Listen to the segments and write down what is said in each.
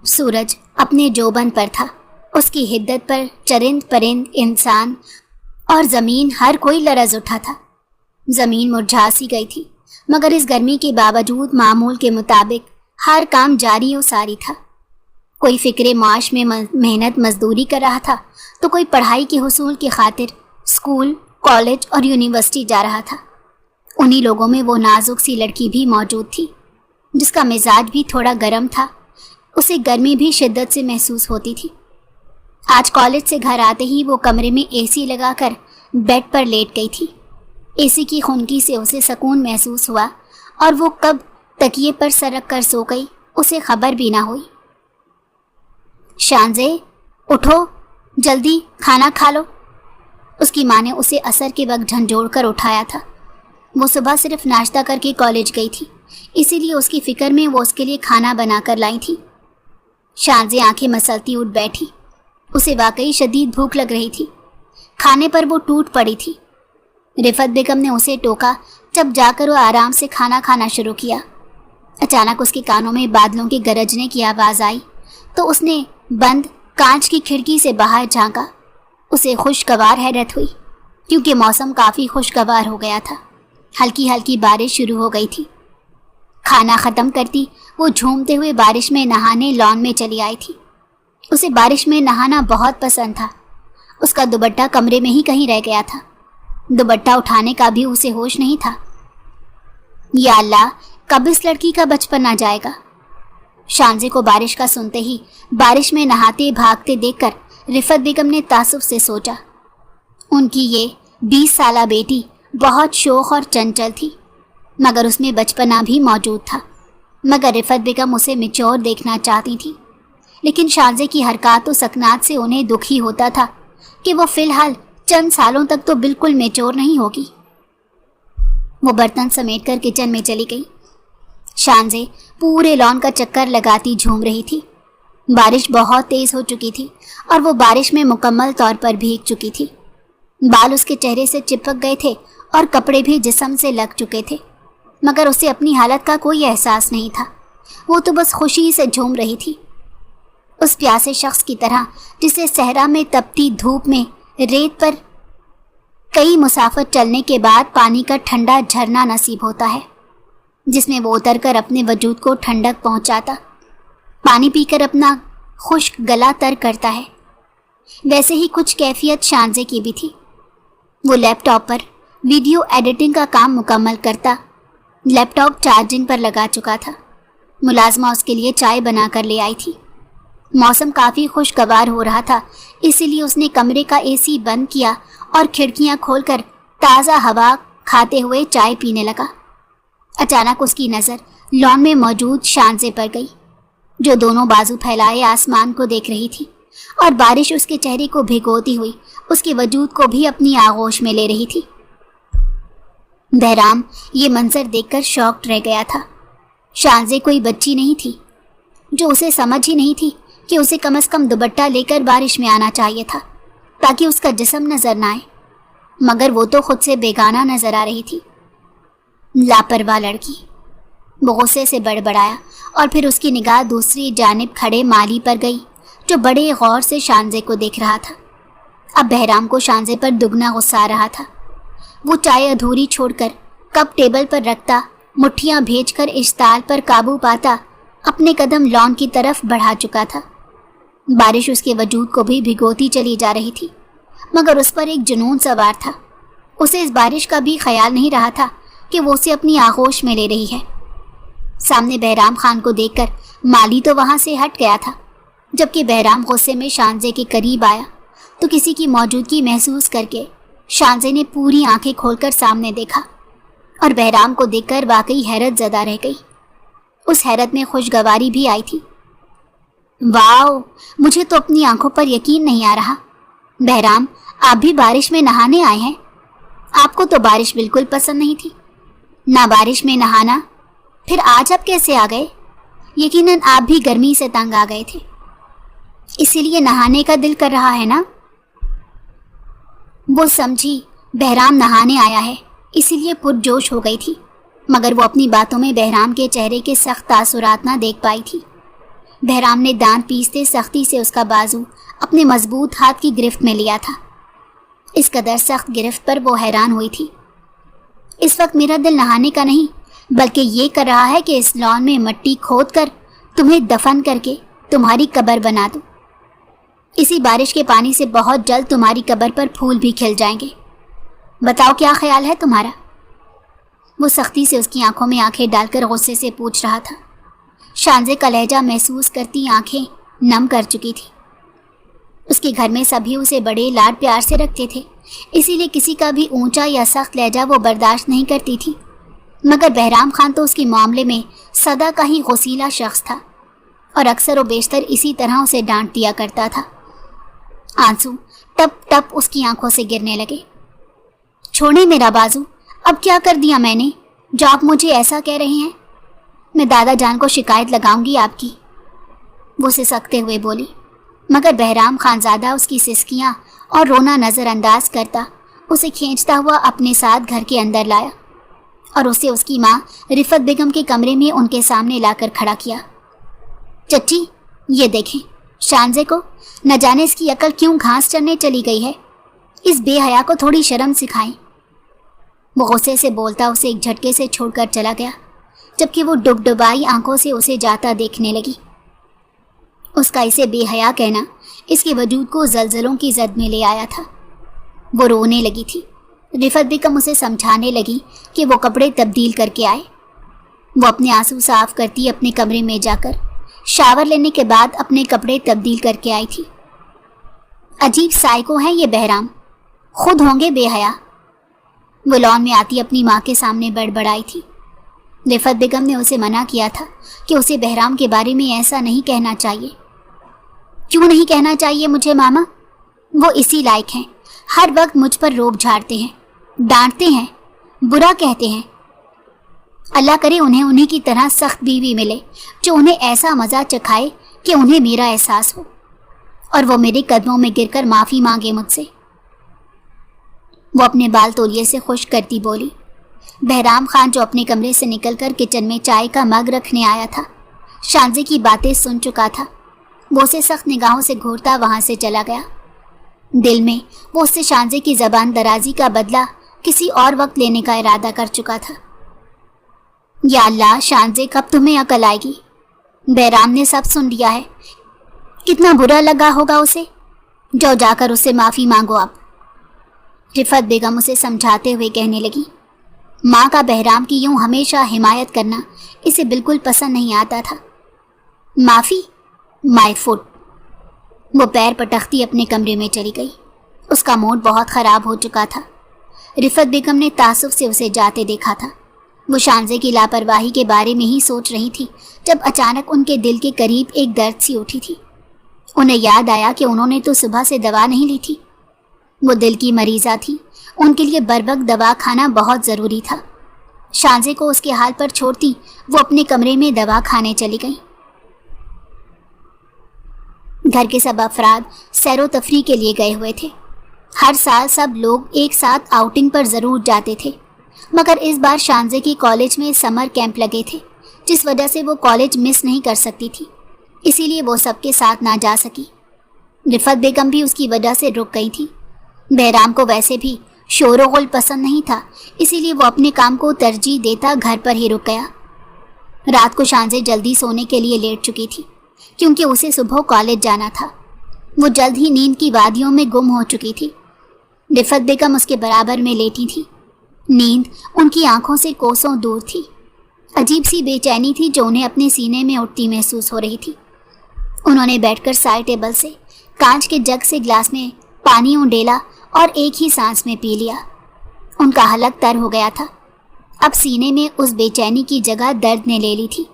सूरज अपने जोबन पर था। उसकी हिद्दत पर चरिंद परिंद, इंसान और ज़मीन हर कोई लरज उठा था। ज़मीन मुरझा सी गई थी, मगर इस गर्मी के बावजूद मामूल के मुताबिक हर काम जारी और सारी था। कोई फ़िक्रे माश में मेहनत मजदूरी कर रहा था, तो कोई पढ़ाई के हुसूल की खातिर स्कूल, कॉलेज और यूनिवर्सिटी जा रहा था। उन्हीं लोगों में वो नाजुक सी लड़की भी मौजूद थी, जिसका मिजाज भी थोड़ा गर्म था। उसे गर्मी भी शिद्दत से महसूस होती थी। आज कॉलेज से घर आते ही वो कमरे में एसी लगाकर बेड पर लेट गई थी। एसी की खुनकी से उसे सुकून महसूस हुआ और वो कब तकिए पर सरक कर सो गई, उसे खबर भी ना हुई। शांजे, उठो, जल्दी खाना खा लो। उसकी माँ ने उसे असर के वक्त झंझोड़ कर उठाया था। वो सुबह सिर्फ नाश्ता करके कॉलेज गई थी, इसीलिए उसकी फिक्र में वो उसके लिए खाना बना कर लाई थी। शांजे आंखें मसलती उठ बैठी। उसे वाकई शदीद भूख लग रही थी। खाने पर वो टूट पड़ी थी। रिफत बेगम ने उसे टोका, जब जाकर वो आराम से खाना खाना शुरू किया। अचानक उसके कानों में बादलों के गरजने की आवाज़ आई, तो उसने बंद कांच की खिड़की से बाहर झांका। उसे खुशगवार हैरत हुई, क्योंकि मौसम काफ़ी खुशगवार हो गया था। हल्की हल्की बारिश शुरू हो गई थी। खाना ख़त्म करती वो झूमते हुए बारिश में नहाने लॉन में चली आई थी। उसे बारिश में नहाना बहुत पसंद था। उसका दुपट्टा कमरे में ही कहीं रह गया था। दुपट्टा उठाने का भी उसे होश नहीं था। या अल्लाह, कब इस लड़की का बचपन आ जाएगा। शांजे को बारिश का सुनते ही बारिश में नहाते भागते देखकर रिफत बेगम ने तासुफ से सोचा। उनकी ये 20 साला बेटी बहुत शोख और चंचल थी, मगर उसमें बचपना भी मौजूद था। मगर रिफत बेगम उसे मिच्योर देखना चाहती थी, लेकिन शांजे की हरकत और सकनात से उन्हें दुख ही होता था कि वो फ़िलहाल चंद सालों तक तो बिल्कुल मैच्योर नहीं होगी। वो बर्तन समेटकर किचन में चली गई। शांजे पूरे लॉन का चक्कर लगाती झूम रही थी। बारिश बहुत तेज़ हो चुकी थी और वो बारिश में मुकम्मल तौर पर भीग चुकी थी। बाल उसके चेहरे से चिपक गए थे और कपड़े भी जिस्म से लग चुके थे, मगर उसे अपनी हालत का कोई एहसास नहीं था। वो तो बस खुशी से झूम रही थी, उस प्यासे शख्स की तरह जिसे सहरा में तपती धूप में रेत पर कई मुसाफिर चलने के बाद पानी का ठंडा झरना नसीब होता है, जिसमें वो उतरकर अपने वजूद को ठंडक पहुंचाता, पानी पीकर अपना खुश्क गला तर करता है। वैसे ही कुछ कैफियत शांजे की भी थी। वो लैपटॉप पर वीडियो एडिटिंग का काम मुकम्मल करता। लैपटॉप चार्जिंग पर लगा चुका था। मुलाजमा उसके लिए चाय बना कर ले आई थी। मौसम काफ़ी खुशगवार हो रहा था, इसीलिए उसने कमरे का एसी बंद किया और खिड़कियां खोलकर ताज़ा हवा खाते हुए चाय पीने लगा। अचानक उसकी नज़र लॉन में मौजूद शांजे पर गई, जो दोनों बाजू फैलाए आसमान को देख रही थी और बारिश उसके चेहरे को भिगोती हुई उसके वजूद को भी अपनी आगोश में ले रही थी। बहराम ये मंजर देखकर शॉक्ड रह गया था। शांजे कोई बच्ची नहीं थी, जो उसे समझ ही नहीं थी कि उसे कम से कम दुपट्टा लेकर बारिश में आना चाहिए था, ताकि उसका जिस्म नजर ना आए, मगर वो तो खुद से बेगाना नजर आ रही थी। लापरवाह लड़की, वो गुस्से से बड़बड़ाया और फिर उसकी निगाह दूसरी जानिब खड़े माली पर गई, जो बड़े गौर से शांजे को देख रहा था। अब बहराम को शांजे पर दुगना गुस्सा आ रहा था। वो चाय अधूरी छोड़कर कप टेबल पर रखता, मुट्ठियां भेजकर इश्ताल पर काबू पाता अपने कदम लॉन की तरफ बढ़ा चुका था। बारिश उसके वजूद को भी भिगोती चली जा रही थी, मगर उस पर एक जुनून सवार था। उसे इस बारिश का भी ख्याल नहीं रहा था कि वो उसे अपनी आगोश में ले रही है। सामने बहराम खान को देखकर माली तो वहाँ से हट गया था, जबकि बहराम गुस्से में शांजे के करीब आया तो किसी की मौजूदगी महसूस करके शांजे ने पूरी आंखें खोलकर सामने देखा और बहराम को देखकर वाकई हैरत ज़दा रह गई। उस हैरत में खुशगवारी भी आई थी। वाओ, मुझे तो अपनी आंखों पर यकीन नहीं आ रहा। बहराम, आप भी बारिश में नहाने आए हैं? आपको तो बारिश बिल्कुल पसंद नहीं थी, ना बारिश में नहाना, फिर आज आप कैसे आ गए? यकीनन आप भी गर्मी से तंग आ गए थे, इसीलिए नहाने का दिल कर रहा है ना? वो समझी बहराम नहाने आया है, इसीलिए पुरजोश हो गई थी, मगर वो अपनी बातों में बहराम के चेहरे के सख्त तासुरात ना देख पाई थी। بہرام نے دانت پیستے سختی سے اس کا بازو اپنے مضبوط ہاتھ کی گرفت میں لیا تھا۔ اس قدر سخت گرفت پر وہ حیران ہوئی تھی۔ اس وقت میرا دل نہانے کا نہیں بلکہ یہ کر رہا ہے کہ اس لان میں مٹی کھود کر تمہیں دفن کر کے تمہاری قبر بنا دوں۔ اسی بارش کے پانی سے بہت جلد تمہاری قبر پر پھول بھی کھل جائیں گے۔ بتاؤ کیا خیال ہے تمہارا؟ وہ سختی سے اس کی آنکھوں میں آنکھیں ڈال کر غصے سے پوچھ رہا تھا۔ شانزے کا لہجہ محسوس کرتی آنکھیں نم کر چکی تھی۔ اس کے گھر میں سبھی اسے بڑے لاڈ پیار سے رکھتے تھے، اسی لیے کسی کا بھی اونچا یا سخت لہجہ وہ برداشت نہیں کرتی تھی، مگر بہرام خان تو اس کے معاملے میں سدا کا ہی غصیلا شخص تھا اور اکثر و بیشتر اسی طرح اسے ڈانٹ دیا کرتا تھا۔ آنسو ٹپ ٹپ اس کی آنکھوں سے گرنے لگے۔ چھوڑے میرا بازو، اب کیا کر دیا میں نے جو آپ مجھے ایسا کہہ رہے ہیں؟ میں دادا جان کو شکایت لگاؤں گی آپ کی، وہ سسکتے ہوئے بولی، مگر بہرام خانزادہ اس کی سسکیاں اور رونا نظر انداز کرتا اسے کھینچتا ہوا اپنے ساتھ گھر کے اندر لایا اور اسے اس کی ماں رفت بیگم کے کمرے میں ان کے سامنے لا کر کھڑا کیا۔ چچی یہ دیکھیں، شانزے کو نہ جانے اس کی عقل کیوں گھاس چرنے چلی گئی ہے، اس بے حیا کو تھوڑی شرم سکھائیں۔ وہ غصے سے بولتا اسے ایک جھٹکے سے چھوڑ کر چلا گیا، جبکہ وہ ڈب ڈبائی آنکھوں سے اسے جاتا دیکھنے لگی۔ اس کا اسے بے حیا کہنا اس کے وجود کو زلزلوں کی زد میں لے آیا تھا۔ وہ رونے لگی تھی۔ رفت بیگم اسے سمجھانے لگی کہ وہ کپڑے تبدیل کر کے آئے۔ وہ اپنے آنسو صاف کرتی اپنے کمرے میں جا کر شاور لینے کے بعد اپنے کپڑے تبدیل کر کے آئی تھی۔ عجیب سائیکو ہے یہ بہرام، خود ہوں گے بے حیا، وہ لان میں آتی اپنی ماں کے سامنے بڑبڑائی تھی۔ رفت بیگم نے اسے منع کیا تھا کہ اسے بہرام کے بارے میں ایسا نہیں کہنا چاہیے۔ کیوں نہیں کہنا چاہیے مجھے ماما؟ وہ اسی لائق ہیں، ہر وقت مجھ پر روب جھاڑتے ہیں، ڈانٹتے ہیں، برا کہتے ہیں۔ اللہ کرے انہیں کی طرح سخت بیوی ملے جو انہیں ایسا مزہ چکھائے کہ انہیں میرا احساس ہو اور وہ میرے قدموں میں گر کر معافی مانگے مجھ سے۔ وہ اپنے بال تولیے سے خشک کرتی بولی۔ بہرام خان جو اپنے کمرے سے نکل کر کچن میں چائے کا مگ رکھنے آیا تھا، شانزے کی باتیں سن چکا تھا۔ وہ اسے سخت نگاہوں سے گھورتا وہاں سے چلا گیا۔ دل میں وہ اس سے شانزے کی زبان درازی کا بدلہ کسی اور وقت لینے کا ارادہ کر چکا تھا۔ یا اللہ، شانزے کب تمہیں عقل آئے گی؟ بہرام نے سب سن لیا ہے، کتنا برا لگا ہوگا اسے۔ جا کر اس سے معافی مانگو آپ۔ رفت بیگم اسے سمجھاتے ہوئے کہنے لگی۔ ماں کا بہرام کی یوں ہمیشہ حمایت کرنا اسے بالکل پسند نہیں آتا تھا۔ معافی؟ مائی فٹ۔ وہ پیر پٹختی اپنے کمرے میں چلی گئی۔ اس کا موڈ بہت خراب ہو چکا تھا۔ رفت بیگم نے تعصب سے اسے جاتے دیکھا تھا۔ وہ شانزے کی لاپرواہی کے بارے میں ہی سوچ رہی تھی جب اچانک ان کے دل کے قریب ایک درد سی اٹھی تھی۔ انہیں یاد آیا کہ انہوں نے تو صبح سے دوا نہیں لی تھی۔ وہ دل کی مریضہ تھی، ان کے لیے بروقت دوا کھانا بہت ضروری تھا۔ شانزے کو اس کے حال پر چھوڑتی وہ اپنے کمرے میں دوا کھانے چلی گئی۔ گھر کے سب افراد سیر و تفریح کے لیے گئے ہوئے تھے۔ ہر سال سب لوگ ایک ساتھ آؤٹنگ پر ضرور جاتے تھے، مگر اس بار شانزے کی کالج میں سمر کیمپ لگے تھے، جس وجہ سے وہ کالج مس نہیں کر سکتی تھی، اسی لیے وہ سب کے ساتھ نہ جا سکی۔ رفت بیگم بھی اس کی وجہ سے رک گئی تھی۔ بہرام کو ویسے بھی شور و غل پسند نہیں تھا، اسی لیے وہ اپنے کام کو ترجیح دیتا گھر پر ہی رک گیا۔ رات کو شانزے جلدی سونے کے لیے لیٹ چکی تھی کیونکہ اسے صبح کالج جانا تھا۔ وہ جلد ہی نیند کی وادیوں میں گم ہو چکی تھی۔ رفت بیگم اس کے برابر میں لیٹی تھی۔ نیند ان کی آنکھوں سے کوسوں دور تھی۔ عجیب سی بے چینی تھی جو انہیں اپنے سینے میں اٹھتی محسوس ہو رہی تھی۔ انہوں نے بیٹھ کر سائے ٹیبل سے کانچ کے جگ سے گلاس میں پانی اونڈیلا اور ایک ہی سانس میں پی لیا۔ ان کا حلق تر ہو گیا تھا۔ اب سینے میں اس بے چینی کی جگہ درد نے لے لی تھی۔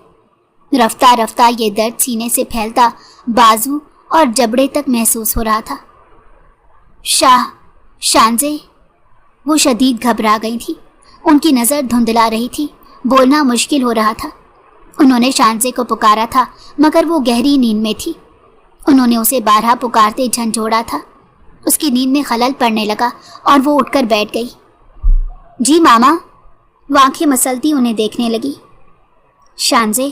رفتہ رفتہ یہ درد سینے سے پھیلتا بازو اور جبڑے تک محسوس ہو رہا تھا۔ شانزے، وہ شدید گھبرا گئی تھی۔ ان کی نظر دھندلا رہی تھی، بولنا مشکل ہو رہا تھا۔ انہوں نے شانزے کو پکارا تھا مگر وہ گہری نیند میں تھی۔ انہوں نے اسے بارہا پکارتے جھنجھوڑا تھا۔ اس کی نیند میں خلل پڑنے لگا اور وہ اٹھ کر بیٹھ گئی۔ جی ماما، وہ آنکھیں مسلتی انہیں دیکھنے لگی۔ شانزے،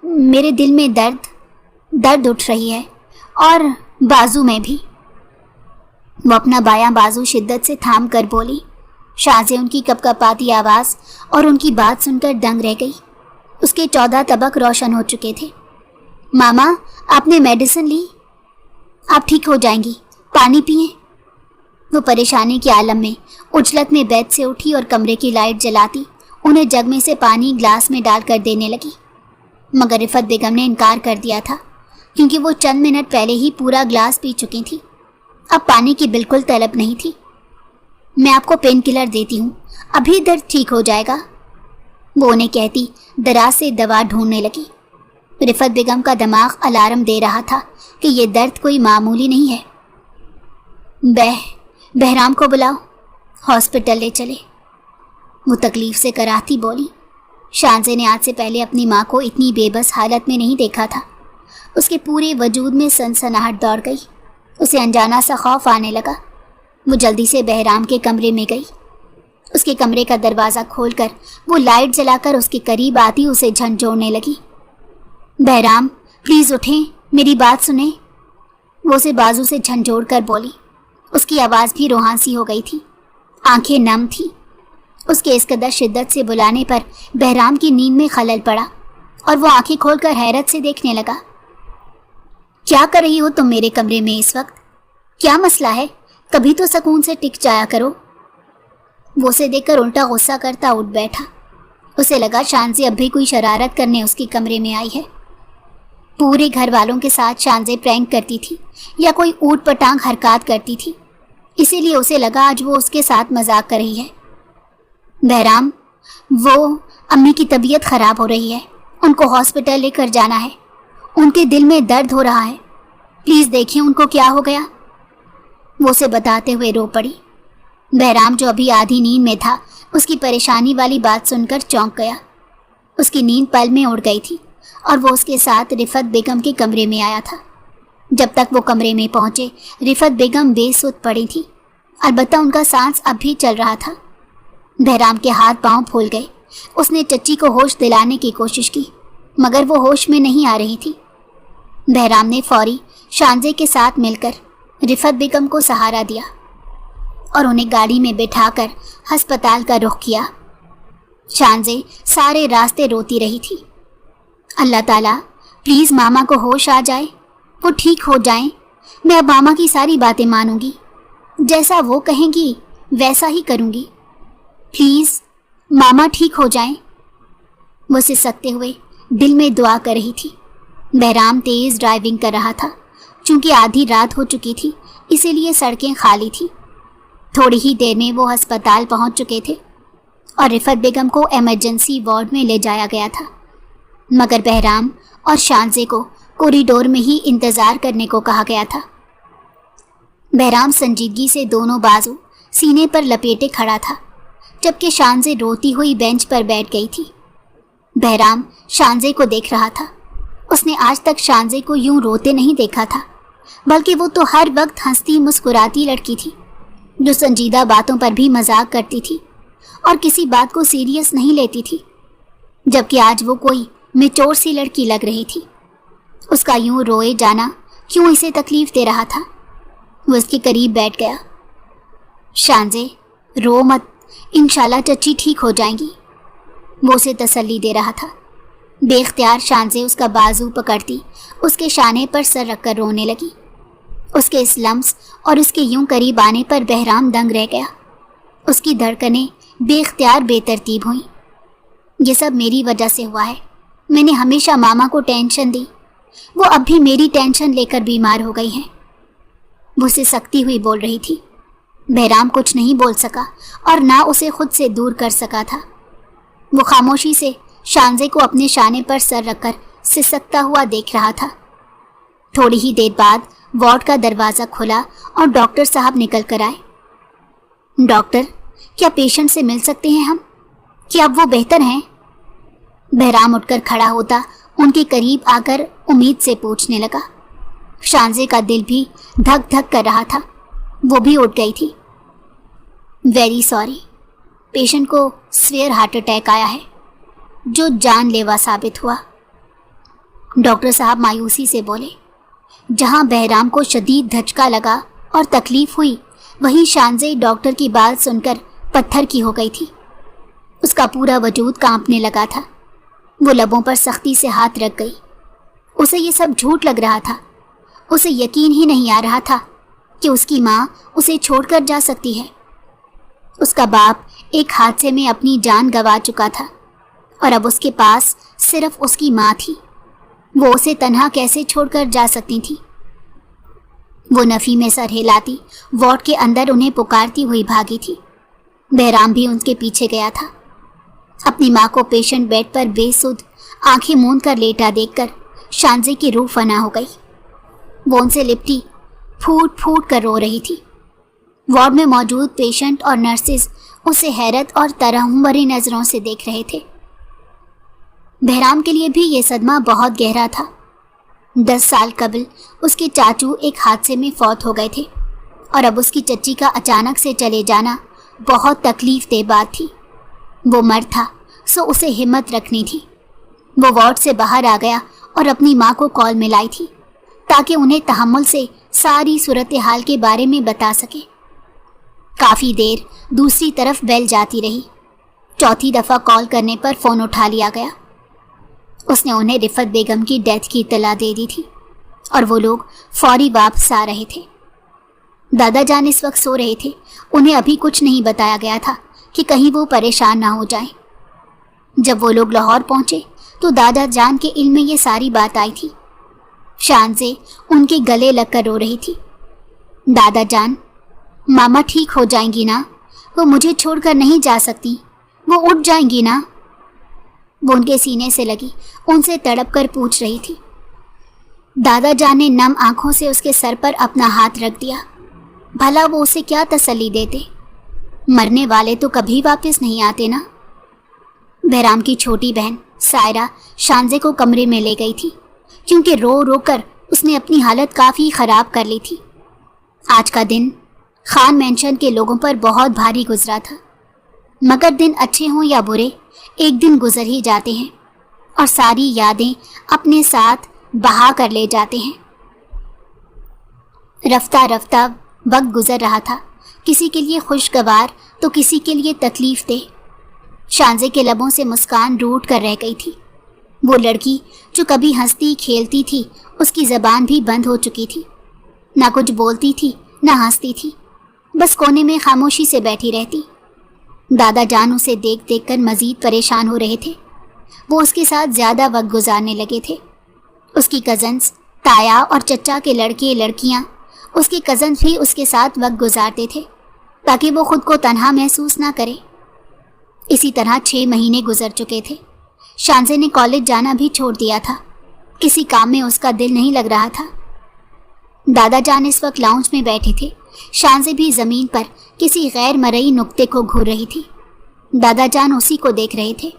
میرے دل میں درد، दर्द उठ रही है और बाजू में भी। वो अपना बायां बाजू शिद्दत से थाम कर बोली। शाहजे उनकी कपकपाती आवाज़ और उनकी बात सुनकर दंग रह गई। उसके 14 तबक रोशन हो चुके थे। मामा, आपने मेडिसिन ली? आप ठीक हो जाएंगी, पानी पिए। वो परेशानी के आलम में उछलत में बेड से उठी और कमरे की लाइट जलाती उन्हें जग में से पानी ग्लास में डालकर देने लगी। मगर रिफत बेगम ने इनकार कर दिया था, क्योंकि वो चंद मिनट पहले ही पूरा ग्लास पी चुकी थी। अब पानी की बिल्कुल तलब नहीं थी। मैं आपको पेन किलर देती हूँ, अभी दर्द ठीक हो जाएगा, वो उन्हें कहती दराज से दवा ढूंढने लगी। रिफत बेगम का दिमाग अलार्म दे रहा था कि ये दर्द कोई मामूली नहीं है। बहराम को बुलाओ, हॉस्पिटल ले चले, वो तकलीफ से कराहती बोली। शाहजे ने आज से पहले अपनी माँ को इतनी बेबस हालत में नहीं देखा था। उसके पूरे वजूद में सनसनाहट दौड़ गई। उसे अनजाना सा खौफ आने लगा। वो जल्दी से बहराम के कमरे में गई। उसके कमरे का दरवाज़ा खोलकर वो लाइट जलाकर उसके करीब आती उसे झंझोड़ने लगी। बहराम, प्लीज़ उठें, मेरी बात सुने, वो उसे बाजू से झंझोड़ कर बोली। उसकी आवाज़ भी रूहानी हो गई थी, आंखें नम थी। उसके इस कदर शिद्दत से बुलाने पर बहराम की नींद में खलल पड़ा और वो आंखें खोलकर हैरत से देखने लगा। क्या कर रही हो तुम मेरे कमरे में इस वक्त? क्या मसला है? कभी तो सुकून से टिक जाया करो। वो उसे देखकर उल्टा गुस्सा करता उठ बैठा। उसे लगा शानजे अब भी कोई शरारत करने उसके कमरे में आई है। पूरे घर वालों के साथ शानजे प्रैंक करती थी या कोई ऊट पटांग हरकत करती थी, इसीलिए उसे लगा आज वो उसके साथ मजाक कर रही है। बहराम, वो अम्मी की तबीयत ख़राब हो रही है, उनको हॉस्पिटल लेकर जाना है, उनके दिल में दर्द हो रहा है, प्लीज़ देखिए उनको क्या हो गया, वो उसे बताते हुए रो पड़ी। बहराम, जो अभी आधी नींद में था, उसकी परेशानी वाली बात सुनकर चौंक गया। उसकी नींद पल में उड़ गई थी और वो उसके साथ रिफत बेगम के कमरे में आया था। जब तक वो कमरे में पहुंचे, रिफत बेगम बेसुध पड़ी थी, अलबत्ता उनका सांस अब भी चल रहा था। बहराम के हाथ पांव फूल गए। उसने चच्ची को होश दिलाने की कोशिश की, मगर वो होश में नहीं आ रही थी। बहराम ने फौरी शानजे के साथ मिलकर रिफत बेगम को सहारा दिया और उन्हें गाड़ी में बिठाकर अस्पताल का रुख किया। शानजे सारे रास्ते रोती रही थी, अल्लाह ताला प्लीज़ मामा को होश आ जाए, वो ठीक हो जाएं। मैं अब मामा की सारी बातें मानूंगी, जैसा वो कहेंगी वैसा ही करूंगी, प्लीज़ मामा ठीक हो जाएं। वो सिसकते हुए दिल में दुआ कर रही थी। बहराम तेज़ ड्राइविंग कर रहा था। चूँकि आधी रात हो चुकी थी, इसीलिए सड़कें खाली थी। थोड़ी ही देर में वो अस्पताल पहुंच चुके थे और रिफत बेगम को इमरजेंसी वार्ड में ले जाया गया था, मगर बहराम और शानजे को कॉरिडोर में ही इंतज़ार करने को कहा गया था। बहराम संजीदगी से दोनों बाजू सीने पर लपेटे खड़ा था, जबकि शानजे रोती हुई बेंच पर बैठ गई थी। बहराम शानजे को देख रहा था। उसने आज तक शानजे को यूं रोते नहीं देखा था, बल्कि वो तो हर वक्त हंसती मुस्कुराती लड़की थी, जो संजीदा बातों पर भी मजाक करती थी और किसी बात को सीरियस नहीं लेती थी, जबकि आज वो कोई मेचोर सी लड़की लग रही थी। उसका यूं रोए जाना क्यों इसे तकलीफ दे रहा था। वो उसके करीब बैठ गया। शानजे, रो मत, इंशाल्लाह चच्ची ठीक हो जाएंगी, वो उसे तसल्ली दे रहा था। बेख्तियार शानजे उसका बाजू पकड़ती उसके शाने पर सर रखकर रोने लगी। उसके इस लम्स और उसके यूं करीब आने पर बहराम दंग रह गया। उसकी धड़कनें बेख्तियार बेतरतीब हुईं। ये सब मेरी वजह से हुआ है। मैंने हमेशा मामा को टेंशन दी, वो अब भी मेरी टेंशन लेकर बीमार हो गई हैं, वो उसे सख्ती हुई बोल रही थी। बहराम कुछ नहीं बोल सका और ना उसे खुद से दूर कर सका था। वो खामोशी से शानजे को अपने शाने पर सर रखकर सिसकता हुआ देख रहा था। थोड़ी ही देर बाद वार्ड का दरवाज़ा खुला और डॉक्टर साहब निकल कर आए। डॉक्टर, क्या पेशेंट से मिल सकते हैं हम? क्या अब वो बेहतर हैं? बहराम उठकर खड़ा होता उनके करीब आकर उम्मीद से पूछने लगा। शानजे का दिल भी धक धक कर रहा था। वो भी उठ गई थी। वेरी सॉरी, पेशेंट को सीवियर हार्ट अटैक आया है, जो जानलेवा साबित हुआ। डॉक्टर साहब मायूसी से बोले। जहां बहराम को शदीद धचका लगा और तकलीफ हुई, वहीं शानज़े डॉक्टर की बात सुनकर पत्थर की हो गई थी। उसका पूरा वजूद कांपने लगा था। वो लबों पर सख्ती से हाथ रख गई। उसे ये सब झूठ लग रहा था। उसे यकीन ही नहीं आ रहा था कि उसकी माँ उसे छोड़कर जा सकती है। उसका बाप एक हादसे में अपनी जान गंवा चुका था और अब उसके पास सिर्फ उसकी माँ थी। वो उसे तन्हा कैसे छोड़कर जा सकती थी। वो नफ़ी में सर हिलाती वार्ड के अंदर उन्हें पुकारती हुई भागी थी। बहराम भी उनके पीछे गया था। अपनी माँ को पेशेंट बेड पर बेसुध आंखें मूंद कर लेटा देखकर शानज़े की रूह फना हो गई। वो उनसे लिपटी फूट फूट कर रो रही थी। वार्ड में मौजूद पेशेंट और नर्सेज उसे हैरत और तरहम भरी नज़रों से देख रहे थे। बहराम के लिए भी ये सदमा बहुत गहरा था। 10 साल कबल उसके चाचू एक हादसे में फौत हो गए थे और अब उसकी चच्ची का अचानक से चले जाना बहुत तकलीफ दे बात थी। वो मर्द था, सो उसे हिम्मत रखनी थी। वो वार्ड से बाहर आ गया और अपनी माँ को कॉल मिलाई थी ताकि उन्हें तहम्मुल से सारी सूरत हाल के बारे में बता सके। काफ़ी देर दूसरी तरफ बेल जाती रही। चौथी दफ़ा कॉल करने पर फ़ोन उठा लिया गया। उसने उन्हें रिफत बेगम की डेथ की इत्तला दे दी थी और वो लोग फौरी वापस आ रहे थे। दादा जान इस वक्त सो रहे थे। उन्हें अभी कुछ नहीं बताया गया था कि कहीं वो परेशान ना हो जाएं। जब वो लोग लाहौर पहुंचे तो दादा जान के इल्म में ये सारी बात आई थी। शानज़े उनके गले लगकर रो रही थी। दादा जान, मामा ठीक हो जाएंगी ना? वो मुझे छोड़कर नहीं जा सकती। वो उठ जाएंगी ना? वो उनके सीने से लगी उनसे तड़प कर पूछ रही थी। दादा जान ने नम आंखों से उसके सर पर अपना हाथ रख दिया। भला वो उसे क्या तसल्ली देते? मरने वाले तो कभी वापस नहीं आते ना। बहराम की छोटी बहन सायरा शानज़े को कमरे में ले गई थी क्योंकि रो रो कर उसने अपनी हालत काफ़ी ख़राब कर ली थी। आज का दिन खान मेंशन के लोगों पर बहुत भारी गुजरा था, मगर दिन अच्छे हों या बुरे, एक दिन गुजर ही जाते हैं और सारी यादें अपने साथ बहा कर ले जाते हैं। रफ्ता रफ्ता वक्त गुजर रहा था, किसी के लिए खुशगवार तो किसी के लिए तकलीफ दे। शानज़े के लबों से मुस्कान रूठ कर रह गई थी। वो लड़की जो कभी हंसती खेलती थी, उसकी ज़बान भी बंद हो चुकी थी। ना कुछ बोलती थी ना हंसती थी, बस कोने में खामोशी से बैठी रहती। दादा जान उसे देख देख कर मज़ीद परेशान हो रहे थे। वो उसके साथ ज़्यादा वक्त गुजारने लगे थे। उसकी कज़न्स ताया और चचा के लड़के लड़कियाँ, उसके कज़न्स भी उसके साथ वक्त गुजारते थे ताकि वो खुद को तन्हा महसूस ना करे। इसी तरह 6 महीने गुजर चुके थे। शानज़े ने कॉलेज जाना भी छोड़ दिया था। किसी काम में उसका दिल नहीं लग रहा था। दादा जान इस वक्त लाउंज में बैठे थे। शानज़े भी ज़मीन पर किसी गैर मरई नुक्ते को घूर रही थी। दादा जान उसी को देख रहे थे।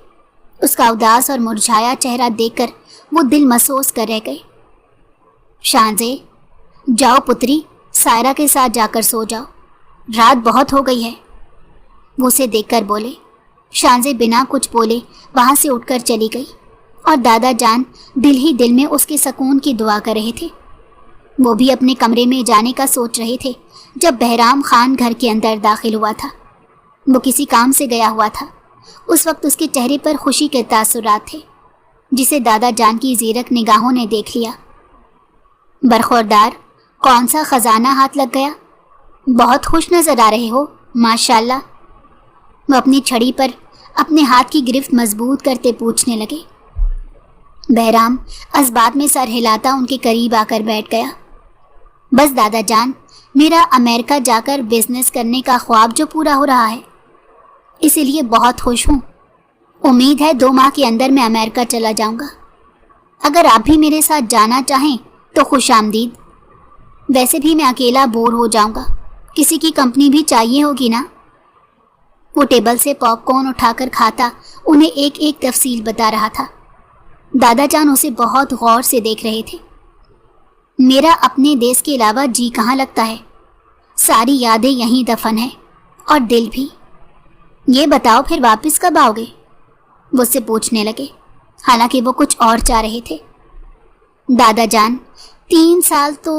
उसका उदास और मुरझाया चेहरा देखकर वो दिल महसूस कर रह गए। शानज़े, जाओ पुत्री, सायरा के साथ जाकर सो जाओ, रात बहुत हो गई है, वो उसे देखकर बोले। शानज़े बिना कुछ बोले वहाँ से उठकर चली गई और दादा जान दिल ही दिल में उसके सुकून की दुआ कर रहे थे। वो भी अपने कमरे में जाने का सोच रहे थे जब बहराम खान घर के अंदर दाखिल हुआ था। वो किसी काम से गया हुआ था। उस वक्त उसके चेहरे पर खुशी के तासुरात थे, जिसे दादा जान की ज़ीरक निगाहों ने देख लिया। बरखुरदार, कौन सा ख़जाना हाथ लग गया? बहुत खुश नज़र आ रहे हो, माशाल्लाह। वो अपनी छड़ी पर अपने हाथ की गिरफ्त मजबूत करते पूछने लगे। बहराम असबाब में सर हिलाता उनके करीब आकर बैठ गया। बस दादा जान, मेरा अमेरिका जाकर बिजनेस करने का ख्वाब जो पूरा हो रहा है, इसीलिए बहुत खुश हूँ। उम्मीद है 2 माह के अंदर मैं अमेरिका चला जाऊँगा। अगर आप भी मेरे साथ जाना चाहें तो खुश आमदीद। वैसे भी मैं अकेला बोर हो जाऊँगा, किसी की कंपनी भी चाहिए होगी ना। वो टेबल से पॉपकॉर्न उठाकर खाता उन्हें एक एक तफसील बता रहा था। दादा जान उसे बहुत गौर से देख रहे थे। मेरा अपने देश के अलावा जी कहाँ लगता है, सारी यादें यहीं दफन है और दिल भी। ये बताओ फिर वापस कब आओगे? वो उससे पूछने लगे, हालांकि वो कुछ और चाह रहे थे। दादा जान, 3 साल तो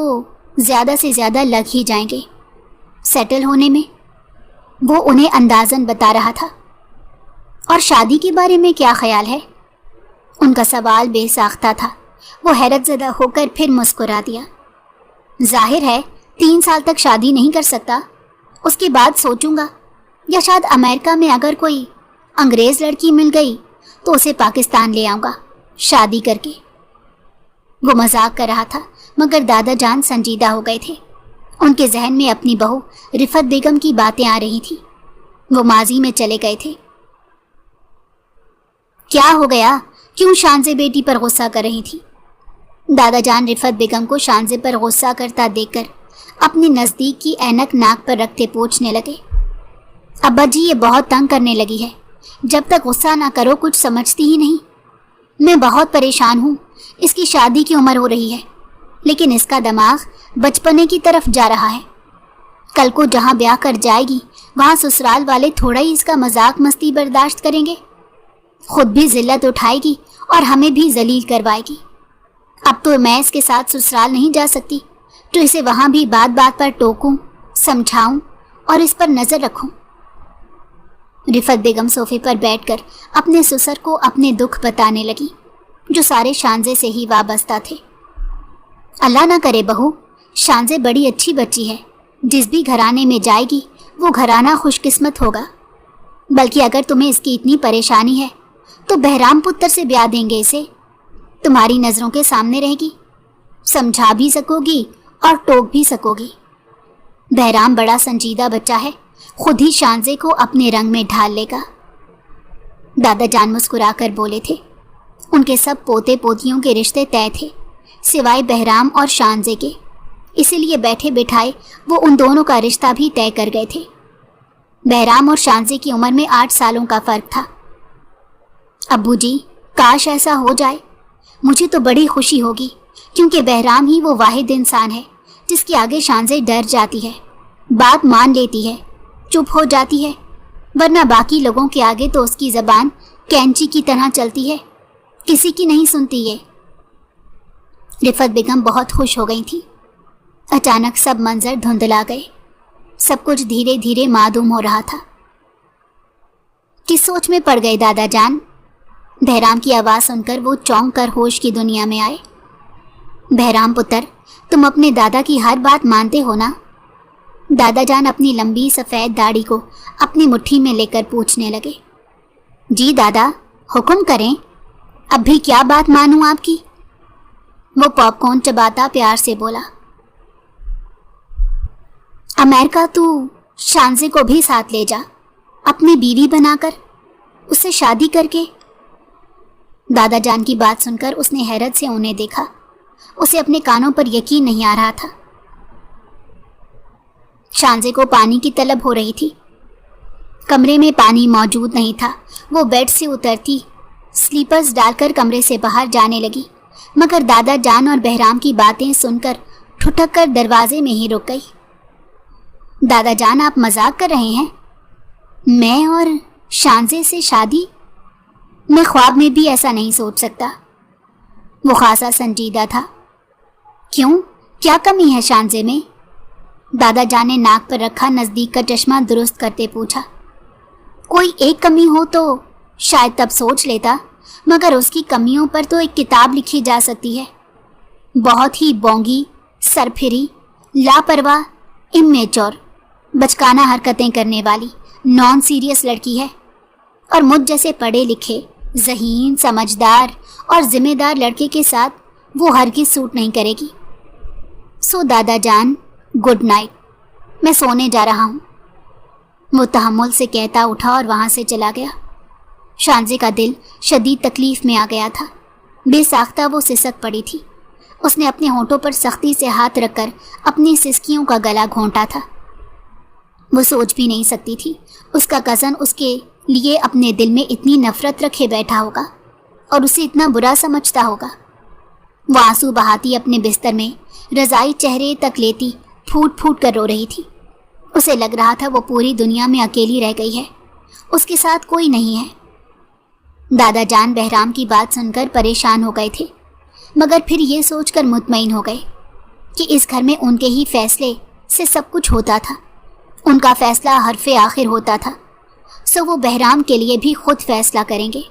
ज़्यादा से ज़्यादा लग ही जाएंगे सेटल होने में, वो उन्हें अंदाज़न बता रहा था। और शादी के बारे में क्या ख्याल है? उनका सवाल बेसाख्ता था। वो हैरतज़दा होकर फिर मुस्कुरा दिया। जाहिर है 3 साल तक शादी नहीं कर सकता, उसके बाद सोचूंगा, या शायद अमेरिका में अगर कोई अंग्रेज़ लड़की मिल गई तो उसे पाकिस्तान ले आऊँगा शादी करके। वो मजाक कर रहा था, मगर दादा जान संजीदा हो गए थे। उनके जहन में अपनी बहू रिफत बेगम की बातें आ रही थी। वो माजी में चले गए थे। क्या हो गया? क्यों शानजे बेटी पर गुस्सा कर रही थी? दादा जान रिफत बेगम को शानजे पर गुस्सा करता देखकर अपनी नज़दीक की ऐनक नाक पर रखते पूछने लगे। अब्बा जी, ये बहुत तंग करने लगी है। जब तक गुस्सा ना करो कुछ समझती ही नहीं। मैं बहुत परेशान हूँ। इसकी शादी की उम्र हो रही है, लेकिन इसका दिमाग बचपने की तरफ जा रहा है। कल को जहाँ ब्याह कर जाएगी वहाँ ससुराल वाले थोड़ा ही इसका मजाक मस्ती बर्दाश्त करेंगे। खुद भी जिल्लत उठाएगी और हमें भी जलील करवाएगी। अब तो मैं इसके साथ ससुराल नहीं जा सकती, तो इसे वहाँ भी बात बात पर टोकूं, समझाऊं और इस पर नज़र रखूं। रिफत बेगम सोफे पर बैठकर अपने ससुर को अपने दुख बताने लगी, जो सारे शानजे से ही वाबस्ता थे। अल्लाह ना करे बहू, शानजे बड़ी अच्छी बच्ची है। जिस भी घराने में जाएगी वो घराना खुशकिस्मत होगा। बल्कि अगर तुम्हें इसकी इतनी परेशानी है तो बहराम पुत्र से ब्याह देंगे इसे। तुम्हारी नज़रों के सामने रहेगी, समझा भी सकोगी और टोक भी सकोगी। बहराम बड़ा संजीदा बच्चा है, खुद ही शानजे को अपने रंग में ढाल लेगा। दादा जान मुस्कुरा कर बोले थे। उनके सब पोते पोतियों के रिश्ते तय थे, सिवाय बहराम और शानजे के। इसीलिए बैठे बिठाए वो उन दोनों का रिश्ता भी तय कर गए थे। बहराम और शानजे की उम्र में 8 सालों का फ़र्क था। अब्बू जी, काश ऐसा हो जाए। मुझे तो बड़ी खुशी होगी, क्योंकि बहराम ही वो वाहिद इंसान है जिसके आगे शानजे डर जाती है, बात मान लेती है, चुप हो जाती है। वरना बाकी लोगों के आगे तो उसकी ज़बान कैंची की तरह चलती है, किसी की नहीं सुनती ये। रिफत बेगम बहुत खुश हो गई थी। अचानक सब मंजर धुंधला गए। सब कुछ धीरे धीरे मादूम हो रहा था। किस सोच में पड़ गए दादा जान? बहराम की आवाज़ सुनकर वो चौंक कर होश की दुनिया में आए। बहराम पुत्र, तुम अपने दादा की हर बात मानते हो ना? दादा जान अपनी लंबी सफ़ेद दाढ़ी को अपनी मुट्ठी में लेकर पूछने लगे। जी दादा, हुक्म करें, अब भी क्या बात मानूं आपकी? वो पॉपकॉर्न चबाता प्यार से बोला। अमेरिका तू शानजे को भी साथ ले जा, अपनी बीवी बनाकर, उससे शादी करके। दादा जान की बात सुनकर उसने हैरत से उन्हें देखा। उसे अपने कानों पर यकीन नहीं आ रहा था। शानजे को पानी की तलब हो रही थी। कमरे में पानी मौजूद नहीं था। वो बेड से उतरती, स्लीपर्स डालकर कमरे से बाहर जाने लगी, मगर दादा जान और बहराम की बातें सुनकर ठुठक कर दरवाजे में ही रुक गई। दादा जान, आप मजाक कर रहे हैं? मैं और शानजे से शादी? मैं ख्वाब में भी ऐसा नहीं सोच सकता। वो खासा संजीदा था। क्यों, क्या कमी है शानजे में? दादा जान ने नाक पर रखा नज़दीक का चश्मा दुरुस्त करते पूछा। कोई एक कमी हो तो शायद तब सोच लेता, मगर उसकी कमियों पर तो एक किताब लिखी जा सकती है। बहुत ही बोंगी, सरफिरी, लापरवाह, इमेच्योर, बचकाना हरकतें करने वाली नॉन सीरियस लड़की है। और मुझ जैसे पढ़े लिखे, ज़हीन, समझदार और जिम्मेदार लड़के के साथ वो हरगिज़ सूट नहीं करेगी। सो दादा जान, गुड नाइट, मैं सोने जा रहा हूँ। वो तहम्मुल से कहता उठा और वहाँ से चला गया। शानजे का दिल शदीद तकलीफ़ में आ गया था। बेसाख्ता वो सिसक पड़ी थी। उसने अपने होंठों पर सख्ती से हाथ रखकर अपनी सिसकियों का गला घोंटा था। वो सोच भी नहीं सकती थी उसका कज़न उसके लिए अपने दिल में इतनी नफ़रत रखे बैठा होगा और उसे इतना बुरा समझता होगा। वो आंसू बहाती अपने बिस्तर में रज़ाई चेहरे तक लेती फूट फूट कर रो रही थी। उसे लग रहा था वो पूरी दुनिया में अकेली रह गई है, उसके साथ कोई नहीं है। दादा जान बहराम की बात सुनकर परेशान हो गए थे। मगर फिर ये सोचकर मुतमईन हो गए कि इस घर में उनके ही फैसले से सब कुछ होता था। उनका फैसला हरफे आखिर होता था, सो वो बहराम के लिए भी खुद फैसला करेंगे।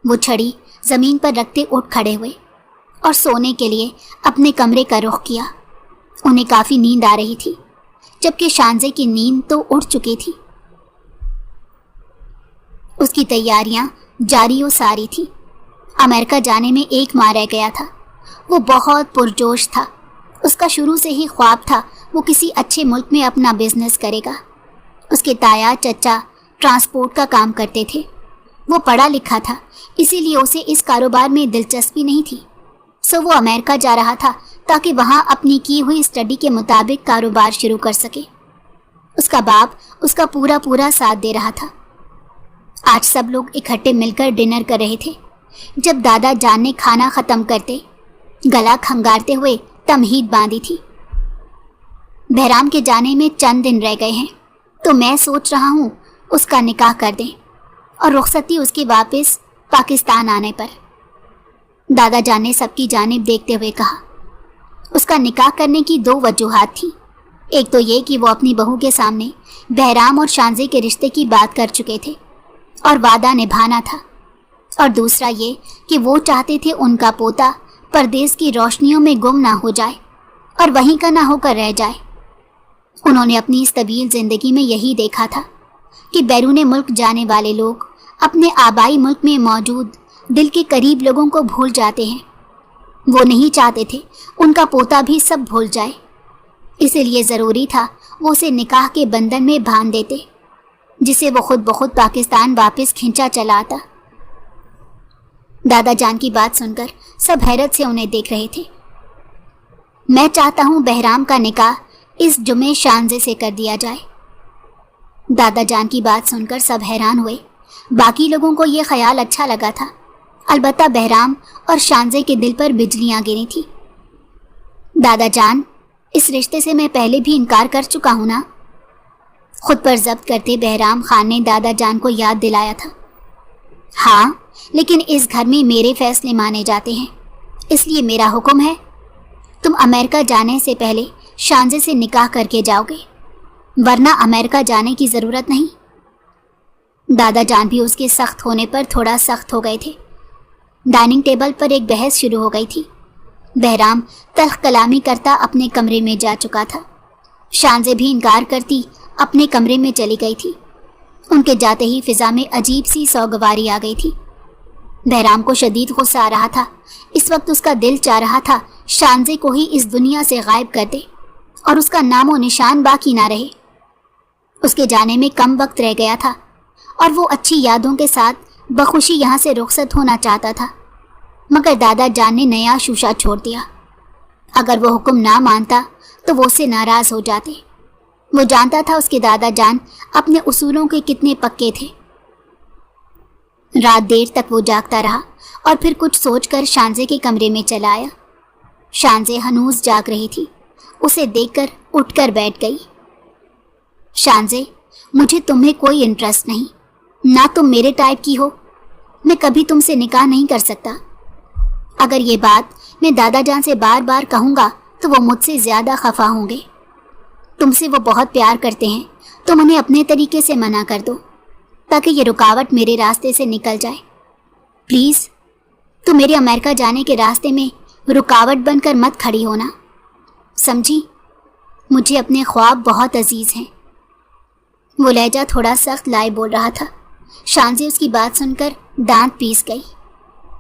वो छड़ी ज़मीन पर रखते उठ खड़े हुए और सोने के लिए अपने कमरे का रुख किया। उन्हें काफ़ी नींद आ रही थी, जबकि शानजे की नींद तो उड़ चुकी थी। उसकी तैयारियां जारी व सारी थी। अमेरिका जाने में एक माह रह गया था। वो बहुत पुरजोश था। उसका शुरू से ही ख्वाब था वो किसी अच्छे मुल्क में अपना बिजनेस करेगा। उसके ताया चचा ट्रांसपोर्ट का काम करते थे। वो पढ़ा लिखा था, इसीलिए उसे इस कारोबार में दिलचस्पी नहीं थी। सो वो अमेरिका जा रहा था ताकि वहाँ अपनी की हुई स्टडी के मुताबिक कारोबार शुरू कर सके। उसका बाप उसका पूरा साथ दे रहा था। आज सब लोग इकट्ठे मिलकर डिनर कर रहे थे जब दादा जान ने खाना ख़त्म करते गला खंगारते हुए तमहीद बांधी थी। बहराम के जाने में चंद दिन रह गए हैं, तो मैं सोच रहा हूँ उसका निकाह कर दें और रुखसती उसके वापस पाकिस्तान आने पर। दादा जान ने सबकी जानिब देखते हुए कहा। उसका निकाह करने की दो वजूहात थी। एक तो ये कि वो अपनी बहू के सामने बहराम और शानजे के रिश्ते की बात कर चुके थे और वादा निभाना था, और दूसरा ये कि वो चाहते थे उनका पोता परदेश की रोशनियों में गुम ना हो जाए और वहीं का ना होकर रह जाए। उन्होंने अपनी इस तवील ज़िंदगी में यही देखा था कि बैरून मुल्क जाने वाले लोग अपने आबाई मुल्क में मौजूद दिल के करीब लोगों को भूल जाते हैं। वो नहीं चाहते थे उनका पोता भी सब भूल जाए, इसलिए ज़रूरी था वो उसे निकाह के बंधन में बांध देते, जिसे वो खुद बखुद पाकिस्तान वापस खिंचा चला आता। दादा जान की बात सुनकर सब हैरत से उन्हें देख रहे थे। मैं चाहता हूँ बहराम का निकाह इस जुमे शानजे से कर दिया जाए। दादा जान की बात सुनकर सब हैरान हुए। बाकी लोगों को ये ख्याल अच्छा लगा था, अलबत्ता बहराम और शानजे के दिल पर बिजलियां गिरी थी। दादा जान, इस रिश्ते से मैं पहले भी इनकार कर चुका हूँ ना? खुद पर जब्त करते बहराम खान ने दादा जान को याद दिलाया था। हाँ, लेकिन इस घर में मेरे फैसले माने जाते हैं, इसलिए मेरा हुक्म है तुम अमेरिका जाने से पहले शानजे से निकाह करके जाओगे, वरना अमेरिका जाने की ज़रूरत नहीं। दादा जान भी उसके सख्त होने पर थोड़ा सख्त हो गए थे। डाइनिंग टेबल पर एक बहस शुरू हो गई थी। बहराम तल्ख कलामी करता अपने कमरे में जा चुका था। शानजे भी इनकार करती अपने कमरे में चली गई थी। उनके जाते ही फिजा में अजीब सी सौगवारी आ गई थी। बहराम को शदीद गुस्सा आ रहा था। इस वक्त उसका दिल चाह रहा था शानजे को ही इस दुनिया से गायब कर दे और उसका नामो निशान बाकी ना रहे। उसके जाने में कम वक्त रह गया था और वो अच्छी यादों के साथ बखुशी यहाँ से रुखसत होना चाहता था, मगर दादा जान ने नया शूशा छोड़ दिया। अगर वो हुक्म ना मानता तो वो उससे नाराज़ हो जाते। वो जानता था उसके दादा जान अपने उसूलों के कितने पक्के थे। रात देर तक वो जागता रहा और फिर कुछ सोचकर शानजे के कमरे में चला आया। शानजे हनूज जाग रही थी। उसे देखकर उठकर बैठ गई। शानजे, मुझे तुम्हें कोई इंटरेस्ट नहीं, ना तुम मेरे टाइप की हो। मैं कभी तुमसे निकाह नहीं कर सकता। अगर ये बात मैं दादा जान से बार बार कहूँगा तो वो मुझसे ज़्यादा खफा होंगे। तुमसे वो बहुत प्यार करते हैं, तुम उन्हें अपने तरीके से मना कर दो ताकि ये रुकावट मेरे रास्ते से निकल जाए। प्लीज़, तुम मेरे अमेरिका जाने के रास्ते में रुकावट बनकर मत खड़ी होना, समझी? मुझे अपने ख्वाब बहुत अजीज़ हैं। वो लहजा थोड़ा सख्त लाए बोल रहा था। शानजे उसकी बात सुनकर दांत पीस गई।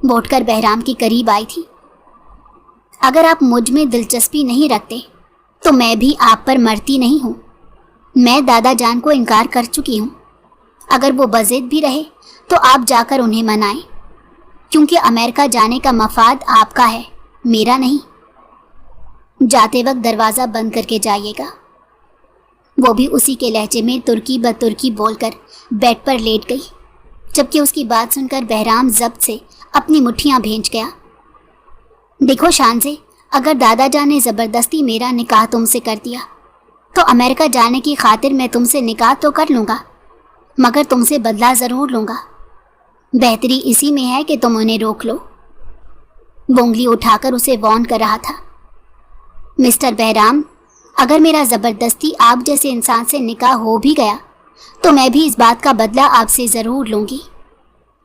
वो उठकर बहराम के करीब आई थी। अगर आप मुझ में दिलचस्पी नहीं रखते तो मैं भी आप पर मरती नहीं हूँ। मैं दादा जान को इनकार कर चुकी हूँ। अगर वो बज़िद भी रहे तो आप जाकर उन्हें मनाएं, क्योंकि अमेरिका जाने का मफाद आपका है, मेरा नहीं। जाते वक्त दरवाज़ा बंद करके जाइएगा। वो भी उसी के लहजे में तुर्की ब तुर्की बोलकर बेड पर लेट गई, जबकि उसकी बात सुनकर बहराम जब्त से अपनी मुट्ठियाँ भींच गया। देखो शानजे, अगर दादा जान ने ज़बरदस्ती मेरा निकाह तुमसे कर दिया तो अमेरिका जाने की खातिर मैं तुमसे निकाह तो कर लूँगा, मगर तुमसे बदला ज़रूर लूँगा। बेहतरी इसी में है कि तुम उन्हें रोक लो। وہ انگلی اٹھا کر اسے وارن کر رہا تھا۔ مسٹر بہرام، اگر میرا زبردستی آپ جیسے انسان سے نکاح ہو بھی گیا تو میں بھی اس بات کا بدلہ آپ سے ضرور لوں گی،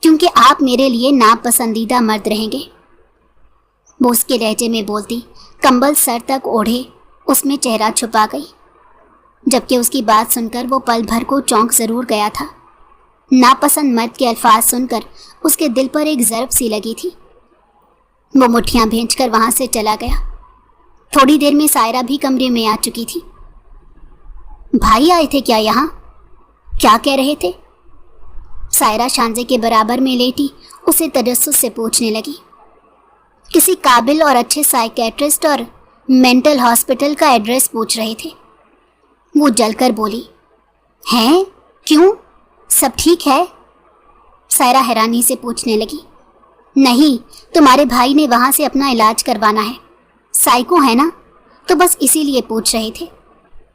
کیونکہ آپ میرے لیے ناپسندیدہ مرد رہیں گے۔ وہ اس کے لہجے میں بولتی کمبل سر تک اوڑھے اس میں چہرہ چھپا گئی، جبکہ اس کی بات سن کر وہ پل بھر کو چونک ضرور گیا تھا۔ ناپسند مرد کے الفاظ سن کر اس کے دل پر ایک ضرب سی لگی تھی۔ وہ مٹھیاں بھینچ کر وہاں سے چلا گیا۔ تھوڑی دیر میں سائرہ بھی کمرے میں آ چکی تھی۔ بھائی آئے تھے کیا یہاں؟ کیا کہہ رہے تھے؟ سائرہ شانزے کے برابر میں لیٹی اسے تجسس سے پوچھنے لگی۔ کسی قابل اور اچھے سائیکیٹرسٹ اور مینٹل ہاسپٹل کا ایڈریس پوچھ رہے تھے۔ وہ جل کر بولی، ہیں؟ کیوں؟ سب ٹھیک ہے؟ سائرہ حیرانی سے پوچھنے لگی۔ نہیں، تمہارے بھائی نے وہاں سے اپنا علاج کروانا ہے، سائیکو ہے نا، تو بس اسی لیے پوچھ رہے تھے۔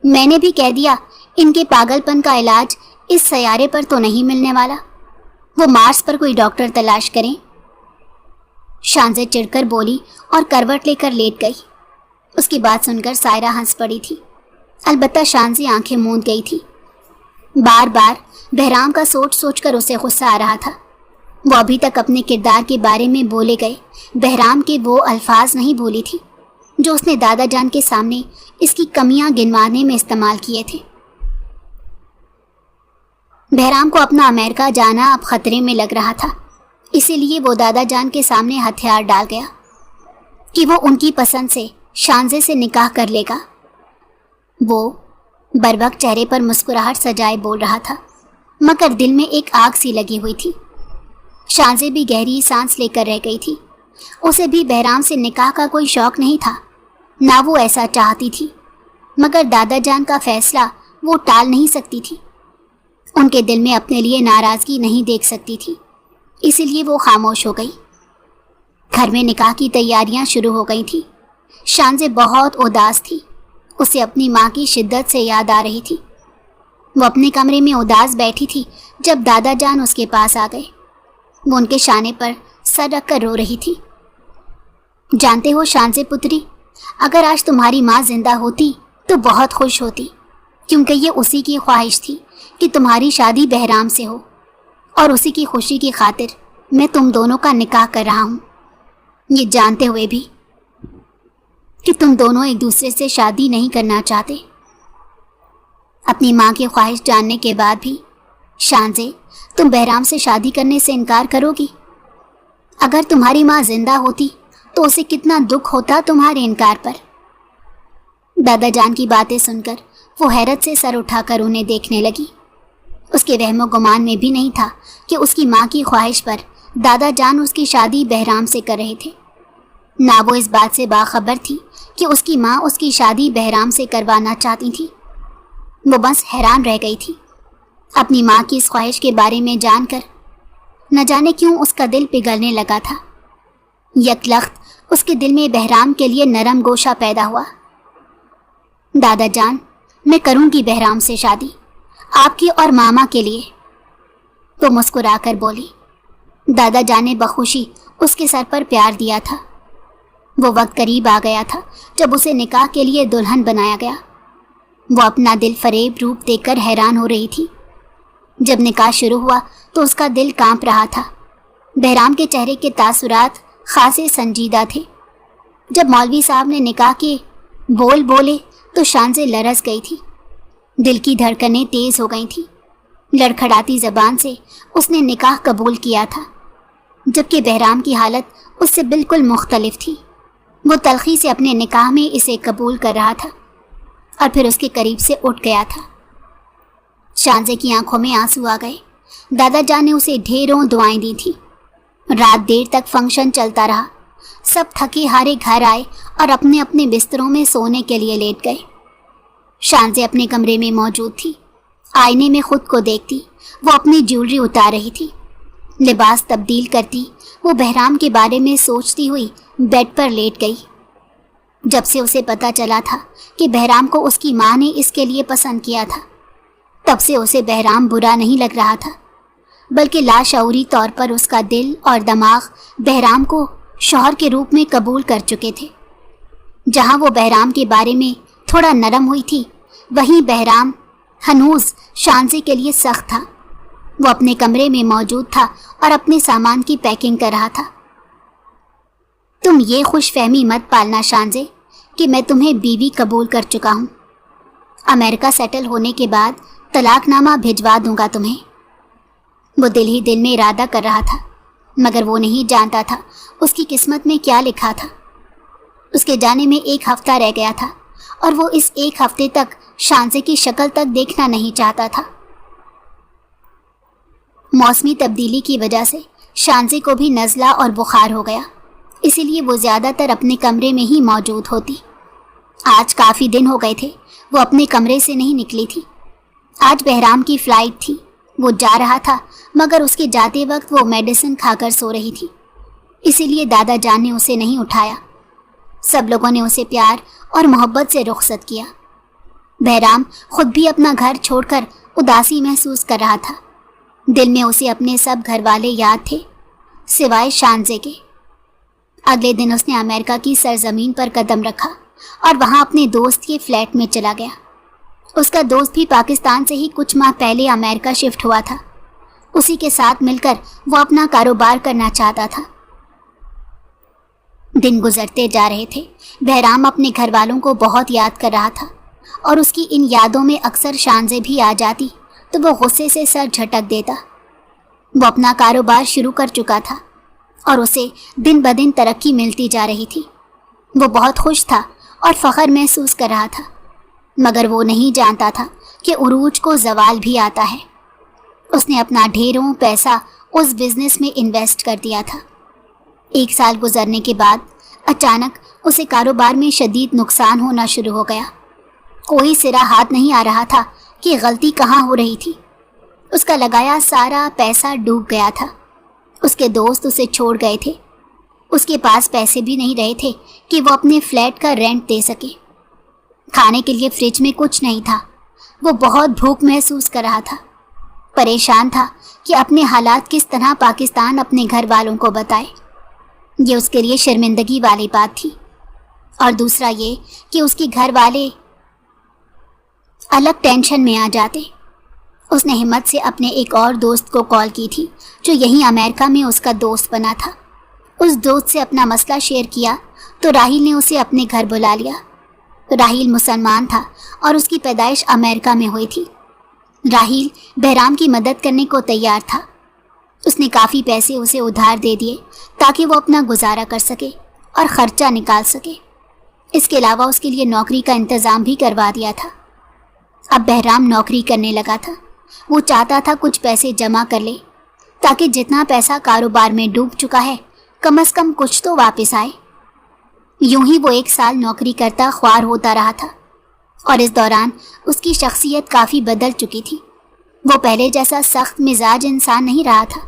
میں نے بھی کہہ دیا ان کے پاگل پن کا علاج اس سیارے پر تو نہیں ملنے والا، وہ مارس پر کوئی ڈاکٹر تلاش کریں۔ شانزے چڑھ کر بولی اور کروٹ لے کر لیٹ گئی۔ اس کی بات سن کر سائرہ ہنس پڑی تھی، البتہ شانزی آنکھیں موند گئی تھی۔ بار بار بہرام کا سوچ سوچ کر اسے غصہ آ رہا تھا۔ وہ ابھی تک اپنے کردار کے بارے میں بولے گئے بہرام کے وہ الفاظ نہیں بولی تھی جو اس نے دادا جان کے سامنے اس کی کمیاں گنوانے میں استعمال کیے تھے۔ بہرام کو اپنا امریکہ جانا اب خطرے میں لگ رہا تھا، اسی لیے وہ دادا جان کے سامنے ہتھیار ڈال گیا کہ وہ ان کی پسند سے شانزے سے نکاح کر لے گا۔ وہ بروقت چہرے پر مسکراہٹ سجائے بول رہا تھا، مگر دل میں ایک آگ سی لگی ہوئی تھی۔ شانزے بھی گہری سانس لے کر رہ گئی تھی۔ اسے بھی بہرام سے نکاح کا کوئی شوق نہیں تھا، نہ وہ ایسا چاہتی تھی، مگر دادا جان کا فیصلہ وہ ٹال نہیں سکتی تھی۔ ان کے دل میں اپنے لیے ناراضگی نہیں دیکھ سکتی تھی، اسی لیے وہ خاموش ہو گئی۔ گھر میں نکاح کی تیاریاں شروع ہو گئی تھیں۔ شانزے بہت اداس تھی، اسے اپنی ماں کی شدت سے یاد آ رہی تھی۔ وہ اپنے کمرے میں اداس بیٹھی تھی جب دادا جان اس کے پاس آ گئے۔ وہ ان کے شانے پر سر رکھ کر رو رہی تھی۔ جانتے ہو شانزے پتری، اگر آج تمہاری ماں زندہ ہوتی تو بہت خوش ہوتی، کیونکہ یہ اسی کی خواہش تھی کہ تمہاری شادی بہرام سے ہو، اور اسی کی خوشی کی خاطر میں تم دونوں کا نکاح کر رہا ہوں، یہ جانتے ہوئے بھی کہ تم دونوں ایک دوسرے سے شادی نہیں کرنا چاہتے۔ اپنی ماں کی خواہش جاننے کے بعد بھی شانزے تم بہرام سے شادی کرنے سے انکار کرو گی؟ اگر تمہاری ماں زندہ ہوتی تو اسے کتنا دکھ ہوتا تمہارے انکار پر۔ دادا جان کی باتیں سن کر وہ حیرت سے سر اٹھا کر انہیں دیکھنے لگی۔ اس کے وہم و گمان میں بھی نہیں تھا کہ اس کی ماں کی خواہش پر دادا جان اس کی شادی بہرام سے کر رہے تھے۔ نہ وہ اس بات سے باخبر تھی کہ اس کی ماں اس کی شادی بہرام سے کروانا چاہتی تھی۔ وہ بس حیران رہ گئی تھی۔ اپنی ماں کی اس خواہش کے بارے میں جان کر نہ جانے کیوں اس کا دل پگھلنے لگا تھا۔ یک لخت اس کے دل میں بہرام کے لیے نرم گوشہ پیدا ہوا۔ دادا جان، میں کروں گی بہرام سے شادی، آپ کی اور ماما کے لیے، وہ مسکرا کر بولی۔ دادا جان نے بخوشی اس کے سر پر پیار دیا تھا۔ وہ وقت قریب آ گیا تھا جب اسے نکاح کے لیے دلہن بنایا گیا۔ وہ اپنا دل فریب روپ دیکھ کر حیران ہو رہی تھی۔ جب نکاح شروع ہوا تو اس کا دل کانپ رہا تھا۔ بہرام کے چہرے کے تاثرات خاصے سنجیدہ تھے۔ جب مولوی صاحب نے نکاح کے بول بولے تو شانزے لرز گئی تھی۔ دل کی دھڑکنیں تیز ہو گئی تھیں۔ لڑکھڑاتی زبان سے اس نے نکاح قبول کیا تھا، جبکہ بہرام کی حالت اس سے بالکل مختلف تھی۔ وہ تلخی سے اپنے نکاح میں اسے قبول کر رہا تھا اور پھر اس کے قریب سے اٹھ گیا تھا۔ شانزے کی آنکھوں میں آنسو آ گئے۔ دادا جان نے اسے ڈھیروں دعائیں دی تھیں۔ رات دیر تک فنکشن چلتا رہا۔ سب تھکے ہارے گھر آئے اور اپنے اپنے بستروں میں سونے کے لیے لیٹ گئے۔ شانزے اپنے کمرے میں موجود تھی۔ آئینے میں خود کو دیکھتی، وہ اپنی جیولری اتار رہی تھی۔ لباس تبدیل کرتی وہ بہرام کے بارے میں سوچتی ہوئی بیڈ پر لیٹ گئی۔ جب سے اسے پتہ چلا تھا کہ بہرام کو اس کی ماں نے اس کے لیے پسند کیا تھا، تب سے اسے بہرام برا نہیں لگ رہا تھا، بلکہ لاشعوری طور پر اس کا دل اور دماغ بہرام کو शौहर के रूप में कबूल कर चुके थे। जहां वो बहराम के बारे में थोड़ा नरम हुई थी, वहीं बहराम हनूज शांजे के लिए सख्त था। वो अपने कमरे में मौजूद था और अपने सामान की पैकिंग कर रहा था। तुम ये खुशफहमी मत पालना शांजे कि मैं तुम्हें बीवी कबूल कर चुका हूँ। अमेरिका सेटल होने के बाद तलाकनामा भिजवा दूंगा तुम्हें। वो दिल ही दिल में इरादा कर रहा था, मगर वो नहीं जानता था उसकी किस्मत में क्या लिखा था। उसके जाने में 1 हफ्ता रह गया था और वो इस 1 हफ्ते तक शांजे की शक्ल तक देखना नहीं चाहता था। मौसमी तब्दीली की वजह से शांजे को भी नज़ला और बुखार हो गया, इसीलिए वो ज़्यादातर अपने कमरे में ही मौजूद होती। आज काफ़ी दिन हो गए थे वो अपने कमरे से नहीं निकली थी। आज बहराम की फ़्लाइट थी। वो जा रहा था, मगर उसके जाते वक्त वो मेडिसिन खाकर सो रही थी, इसीलिए दादा जान ने उसे नहीं उठाया। सब लोगों ने उसे प्यार और मोहब्बत से रुखसत किया। बहराम खुद भी अपना घर छोड़कर उदासी महसूस कर रहा था। दिल में उसे अपने सब घर वाले याद थे, सिवाय शांजे के। अगले दिन उसने अमेरिका की सरजमीन पर कदम रखा और वहाँ अपने दोस्त के फ्लैट में चला गया। उसका दोस्त भी पाकिस्तान से ही कुछ माह पहले अमेरिका शिफ्ट हुआ था। उसी के साथ मिलकर वो अपना कारोबार करना चाहता था। दिन गुजरते जा रहे थे। बहराम अपने घर वालों को बहुत याद कर रहा था और उसकी इन यादों में अक्सर शांजे भी आ जाती तो वो गुस्से से सर झटक देता। वो अपना कारोबार शुरू कर चुका था और उसे दिन ब दिन तरक्की मिलती जा रही थी। वो बहुत खुश था और फ़ख्र महसूस कर रहा था, मगर वो नहीं जानता था कि उरूज को ज़वाल भी आता है। उसने अपना ढेरों पैसा उस बिज़नेस में इन्वेस्ट कर दिया था। 1 साल गुजरने के बाद अचानक उसे कारोबार में शदीद नुकसान होना शुरू हो गया। कोई सिरा हाथ नहीं आ रहा था कि गलती कहाँ हो रही थी। उसका लगाया सारा पैसा डूब गया था। उसके दोस्त उसे छोड़ गए थे। उसके पास पैसे भी नहीं रहे थे कि वो अपने फ्लैट का रेंट दे सके। खाने के लिए फ्रिज में कुछ नहीं था। वो बहुत भूख महसूस कर रहा था। परेशान था कि अपने हालात किस तरह पाकिस्तान अपने घर वालों को बताए। ये उसके लिए शर्मिंदगी वाली बात थी, और दूसरा ये कि उसके घर वाले अलग टेंशन में आ जाते। उसने हिम्मत से अपने एक और दोस्त को कॉल की थी जो यहीं अमेरिका में उसका दोस्त बना था। उस दोस्त से अपना मसला शेयर किया तो राहिल ने उसे अपने घर बुला लिया। राहिल मुसलमान था और उसकी पैदाइश अमेरिका में हुई थी। राहिल बहराम की मदद करने को तैयार था। उसने काफ़ी पैसे उसे उधार दे दिए ताकि वो अपना गुजारा कर सके और ख़र्चा निकाल सके। इसके अलावा उसके लिए नौकरी का इंतज़ाम भी करवा दिया था। अब बहराम नौकरी करने लगा था। वो चाहता था कुछ पैसे जमा कर ले ताकि जितना पैसा कारोबार में डूब चुका है कम से कम कुछ तो वापस आए। यूं ही वो 1 साल नौकरी करता ख्वार होता रहा था और इस दौरान उसकी शख्सियत काफ़ी बदल चुकी थी। वो पहले जैसा सख्त मिजाज इंसान नहीं रहा था।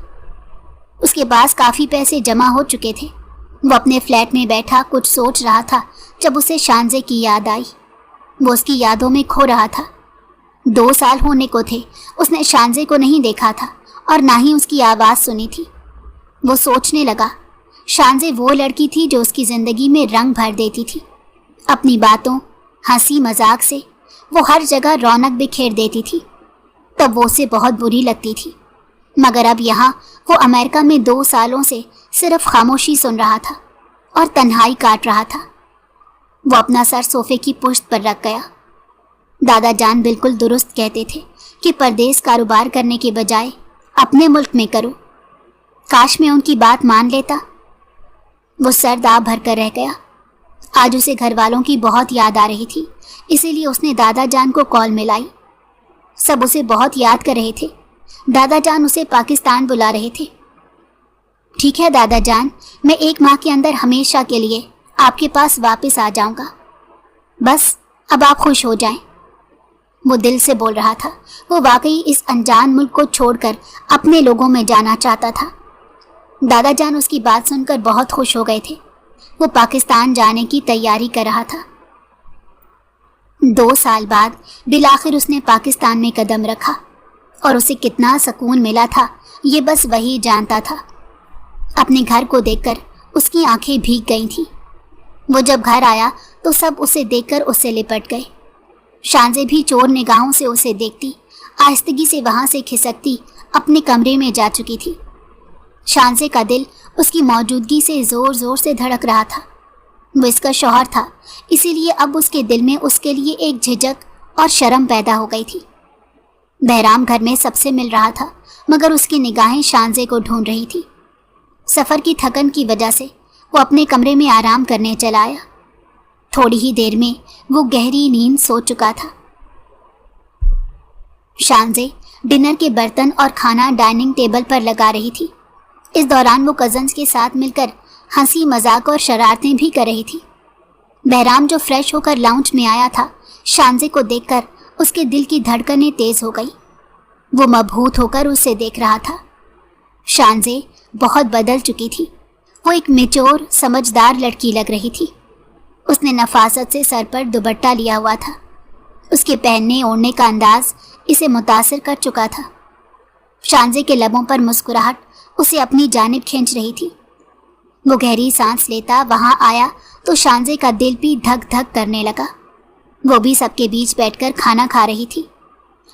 उसके पास काफ़ी पैसे जमा हो चुके थे। वो अपने फ्लैट में बैठा कुछ सोच रहा था जब उसे शांजे की याद आई। वो उसकी यादों में खो रहा था। 2 साल होने को थे उसने शांजे को नहीं देखा था और ना ही उसकी आवाज़ सुनी थी। वो सोचने लगा, शांजे वो लड़की थी जो उसकी ज़िंदगी में रंग भर देती थी। अपनी बातों, हंसी मजाक से वो हर जगह रौनक बिखेर देती थी। तब वो उसे बहुत बुरी लगती थी, मगर अब यहाँ वो अमेरिका में 2 सालों से सिर्फ खामोशी सुन रहा था और तन्हाई काट रहा था। वो अपना सर सोफे की पुश्त पर रख गया। दादा जान बिल्कुल दुरुस्त कहते थे कि परदेश कारोबार करने के बजाय अपने मुल्क में करो। काश मैं उनकी बात मान लेता। वो सर दाब भर कर रह गया। आज उसे घर वालों की बहुत याद आ रही थी, इसीलिए उसने दादा जान को कॉल मिलाई। सब उसे बहुत याद कर रहे थे। दादा जान उसे पाकिस्तान बुला रहे थे। ठीक है दादा जान, मैं 1 माह के अंदर हमेशा के लिए आपके पास वापस आ जाऊंगा। बस अब आप खुश हो जाएं। वो दिल से बोल रहा था। वो वाकई इस अनजान मुल्क को छोड़कर अपने लोगों में जाना चाहता था। दादा जान उसकी बात सुनकर बहुत खुश हो गए थे। वो पाकिस्तान जाने की तैयारी कर रहा था। 2 साल बाद बिलाखिर उसने पाकिस्तान में कदम रखा और उसे कितना सुकून मिला था ये बस वही जानता था। अपने घर को देखकर اس کی آنکھیں بھیگ گئی تھیں۔ وہ جب گھر آیا تو سب اسے دیکھ کر اس سے لپٹ گئے۔ شانزے بھی چور نگاہوں سے اسے دیکھتی آہستگی سے وہاں سے کھسکتی اپنے کمرے میں جا چکی تھی۔ شانزے کا دل اس کی موجودگی سے زور زور سے دھڑک رہا تھا۔ وہ اس کا شوہر تھا، اسی لیے اب اس کے دل میں اس کے لیے ایک جھجک اور شرم پیدا ہو گئی تھی۔ بہرام گھر میں سب سے مل رہا تھا، مگر اس کی نگاہیں شانزے کو ڈھونڈ رہی تھی۔ سفر کی تھکن کی وجہ سے وہ اپنے کمرے میں آرام کرنے چلا آیا۔ تھوڑی ہی دیر میں وہ گہری نیند سو چکا تھا۔ شانزے ڈنر کے برتن اور کھانا ڈائننگ ٹیبل پر لگا رہی تھی۔ اس دوران وہ کزنز کے ساتھ مل کر ہنسی مذاق اور شرارتیں بھی کر رہی تھی۔ بہرام جو فریش ہو کر لاؤنج میں آیا تھا، شانزے کو دیکھ کر اس کے دل کی دھڑکنیں تیز ہو گئی۔ وہ مبہوت ہو کر اسے دیکھ رہا تھا۔ شانزے بہت بدل چکی تھی۔ وہ ایک میچور سمجھدار لڑکی لگ رہی تھی۔ اس نے نفاست سے سر پر دوپٹہ لیا ہوا تھا۔ اس کے پہننے اوڑھنے کا انداز اسے متاثر کر چکا تھا۔ شانزے کے لبوں پر مسکراہٹ اسے اپنی جانب کھینچ رہی تھی۔ وہ گہری سانس لیتا وہاں آیا تو شانزے کا دل بھی دھک دھک کرنے لگا۔ وہ بھی سب کے بیچ بیٹھ کر کھانا کھا رہی تھی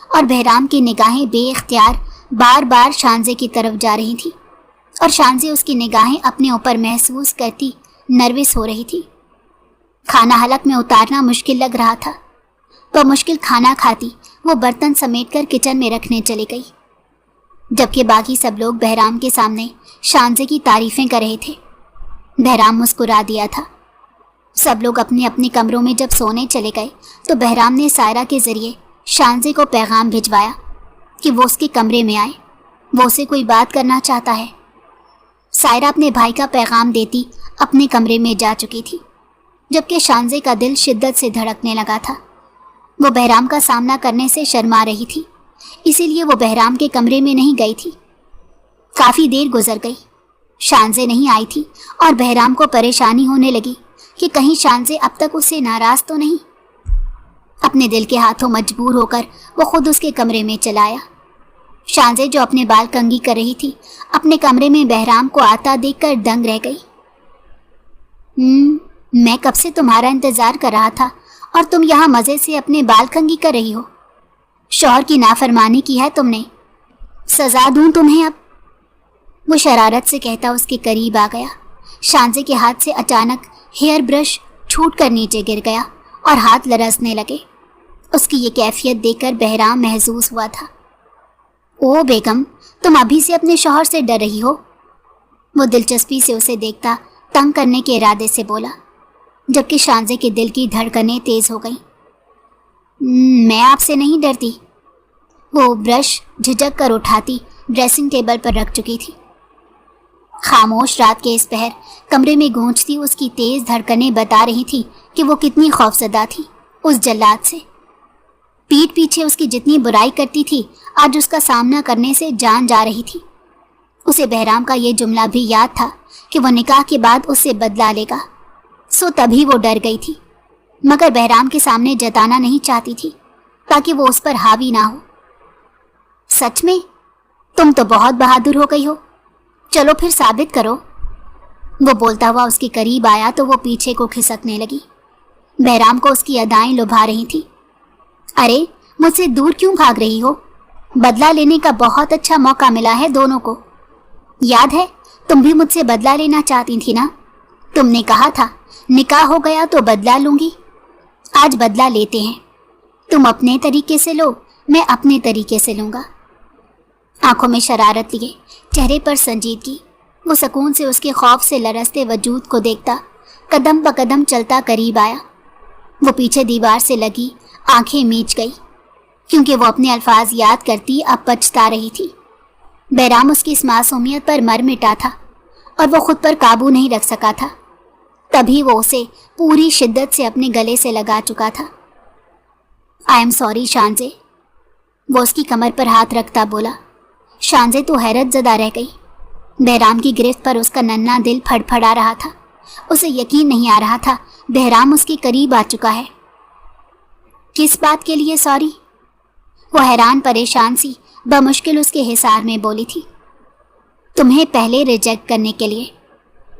اور بہرام کی نگاہیں بے اختیار بار بار شانزے کی طرف جا رہی تھی اور شانزے اس کی نگاہیں اپنے اوپر محسوس کرتی نروس ہو رہی تھی۔ کھانا حلق میں اتارنا مشکل لگ رہا تھا۔ وہ مشکل کھانا کھاتی وہ برتن سمیٹ کر کچن میں رکھنے چلی گئی، جبکہ باقی سب لوگ بہرام کے سامنے شانزے کی تعریفیں کر رہے تھے۔ بہرام مسکرا دیا تھا۔ سب لوگ اپنے اپنے کمروں میں جب سونے چلے گئے تو بہرام نے سائرہ کے ذریعے شانزے کو پیغام بھجوایا کہ وہ اس کے کمرے میں آئے، وہ اسے کوئی بات کرنا چاہتا ہے۔ سائرہ اپنے بھائی کا پیغام دیتی اپنے کمرے میں جا چکی تھی، جبکہ شانزے کا دل شدت سے دھڑکنے لگا تھا۔ وہ بہرام کا سامنا کرنے سے شرما رہی تھی، اسی لیے وہ بہرام کے کمرے میں نہیں گئی تھی۔ کافی دیر گزر گئی، شانزے نہیں آئی تھی اور بہرام کو پریشانی ہونے لگی کہ کہیں شانزے اب تک اس سے ناراض تو نہیں۔ اپنے دل کے ہاتھوں مجبور ہو کر وہ خود اس کے کمرے میں چلا آیا۔ شانزے جو اپنے بال کنگھی کر رہی تھی اپنے کمرے میں بہرام کو آتا دیکھ کر دنگ رہ گئی۔ میں کب سے تمہارا انتظار کر رہا تھا اور تم یہاں مزے سے اپنے بال کنگھی کر رہی ہو۔ شوہر کی نافرمانی کی ہے تم نے، سزا دوں تمہیں اب؟ وہ شرارت سے کہتا اس کے قریب آ گیا۔ شانزے کے ہاتھ سے اچانک ہیئر برش چھوٹ کر نیچے گر گیا اور ہاتھ لرزنے لگے۔ اس کی یہ کیفیت دیکھ کر بہرام محسوس ہوا تھا۔ او بیگم، تم ابھی سے اپنے شوہر سے ڈر رہی ہو؟ وہ دلچسپی سے اسے دیکھتا تنگ کرنے کے ارادے سے بولا، جبکہ شانزے کے دل کی دھڑکنیں تیز ہو گئیں۔ میں آپ سے نہیں ڈرتی۔ وہ برش جھجک کر اٹھاتی ڈریسنگ ٹیبل پر رکھ چکی تھی۔ خاموش رات کے اس پہر کمرے میں گونجتی اس کی تیز دھڑکنیں بتا رہی تھی کہ وہ کتنی خوفزدہ تھی اس جلاد سے۔ پیٹھ پیچھے اس کی جتنی برائی کرتی تھی آج اس کا سامنا کرنے سے جان جا رہی تھی۔ اسے بہرام کا یہ جملہ بھی یاد تھا کہ وہ نکاح کے بعد اس سے بدلہ لے گا، سو تبھی وہ ڈر گئی تھی، مگر بہرام کے سامنے جتانا نہیں چاہتی تھی تاکہ وہ اس پر حاوی نہ ہو۔ سچ میں تم تو بہت بہادر ہو گئی ہو، چلو پھر ثابت کرو۔ وہ بولتا ہوا اس کے قریب آیا تو وہ پیچھے کو کھسکنے لگی۔ بہرام کو اس کی ادائیں لبھا رہی تھی۔ ارے مجھ سے دور کیوں بھاگ رہی ہو؟ بدلہ لینے کا بہت اچھا موقع ملا ہے دونوں کو۔ یاد ہے تم بھی مجھ سے بدلہ لینا چاہتی تھی نا؟ تم نے کہا تھا نکاح ہو گیا تو بدلہ لوں گی۔ آج بدلہ لیتے ہیں، تم اپنے طریقے سے لو، میں اپنے طریقے سے لوں گا۔ آنکھوں میں شرارت لیے چہرے پر سنجیدگی، وہ سکون سے اس کے خوف سے لرزتے وجود کو دیکھتا قدم بہ قدم چلتا قریب آیا۔ وہ پیچھے دیوار سے لگی آنکھیں میچ گئی، کیونکہ وہ اپنے الفاظ یاد کرتی اب پچھتا رہی تھی۔ بہرام اس کی اس معصومیت پر مر مٹا تھا اور وہ خود پر قابو نہیں رکھ سکا تھا۔ تبھی وہ اسے پوری شدت سے اپنے گلے سے لگا چکا تھا۔ آئی ایم سوری شانزے، وہ اس کی کمر پر ہاتھ رکھتا بولا۔ شانزے تو حیرت زدہ رہ گئی۔ بہرام کی گرفت پر اس کا ننھا دل پھڑ پھڑا رہا تھا۔ اسے یقین نہیں آ رہا تھا بہرام اس کے قریب آ چکا ہے۔ کس بات کے لیے سوری؟ وہ حیران پریشان سی بمشکل اس کے حصار میں بولی تھی۔ تمہیں پہلے ریجیکٹ کرنے کے لیے۔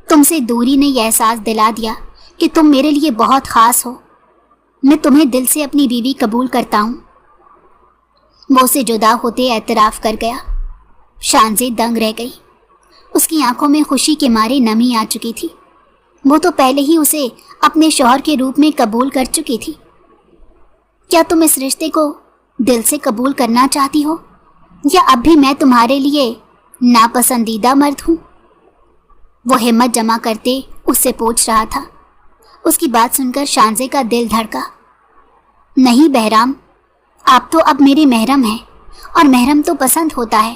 تم سے دوری نے یہ احساس دلا دیا کہ تم میرے لیے بہت خاص ہو. میں تمہیں دل سے اپنی بیوی قبول کرتا ہوں. وہ اسے جدا ہوتے اعتراف کر گیا. شانزی دنگ رہ گئی. اس کی آنکھوں میں خوشی کے مارے نمی آ چکی تھی. وہ تو پہلے ہی اسے اپنے شوہر کے روپ میں قبول کر چکی تھی. کیا تم اس رشتے کو دل سے قبول کرنا چاہتی ہو یا اب بھی میں تمہارے لیے ناپسندیدہ مرد ہوں؟ وہ ہمت جمع کرتے اس سے پوچھ رہا تھا. اس کی بات سن کر شانزے کا دل دھڑکا. نہیں بہرام، آپ تو اب میرے محرم ہیں اور محرم تو پسند ہوتا ہے.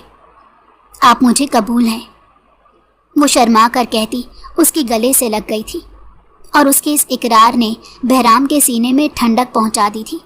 آپ مجھے قبول ہیں. وہ شرما کر کہتی اس کی گلے سے لگ گئی تھی اور اس کے اس اقرار نے بہرام کے سینے میں ٹھنڈک پہنچا دی تھی.